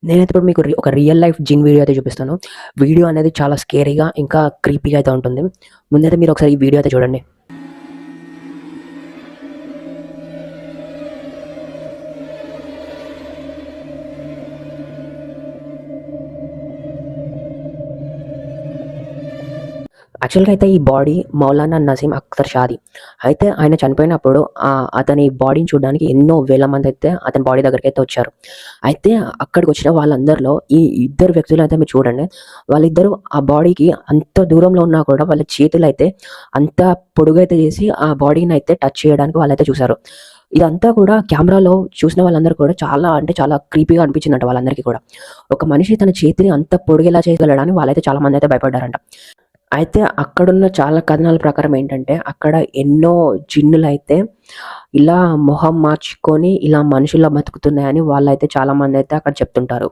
నేనైతే ఇప్పుడు మీకు ఒక రియల్ లైఫ్ జిన్ వీడియో అయితే చూపిస్తాను. వీడియో అనేది చాలా స్కేరీగా ఇంకా క్రీపీగా అయితే ఉంటుంది. ముందైతే మీరు ఒకసారి ఈ వీడియో అయితే చూడండి. యాక్చువల్‌గా అయితే ఈ బాడీ మౌలానా నసీం అఖ్తర్ షాది. అయితే ఆయన చనిపోయినప్పుడు అతని బాడీని చూడడానికి ఎన్నో వేల మందయితే అతని బాడీ దగ్గరికైతే వచ్చారు. అయితే అక్కడికొచ్చిన వాళ్ళందరిలో ఈ ఇద్దరు వ్యక్తులైతే మీరు చూడండి. వాళ్ళిద్దరూ ఆ బాడీకి అంత దూరంలో ఉన్నా కూడా వాళ్ళ చేతులైతే అంత పొడుగైతే చేసి ఆ బాడీనైతే టచ్ చేయడానికి వాళ్ళైతే చూసారు. ఇదంతా కూడా కెమెరాలో చూసిన వాళ్ళందరూ కూడా చాలా అంటే చాలా క్రీపీగా అనిపించిందంట వాళ్ళందరికీ కూడా. ఒక మనిషి తన చేతిని అంత పొడుగెలా చేయగలడని వాళ్ళైతే చాలా మందయితే భయపడ్డారంట. అయితే అక్కడున్న చాలా కథనాల ప్రకారం ఏంటంటే, అక్కడ ఎన్నో జిన్నులైతే ఇలా మొహం మార్చుకొని ఇలా మనుషుల్లా బతుకుతున్నాయని వాళ్ళైతే చాలామందైతే అక్కడ చెప్తుంటారు.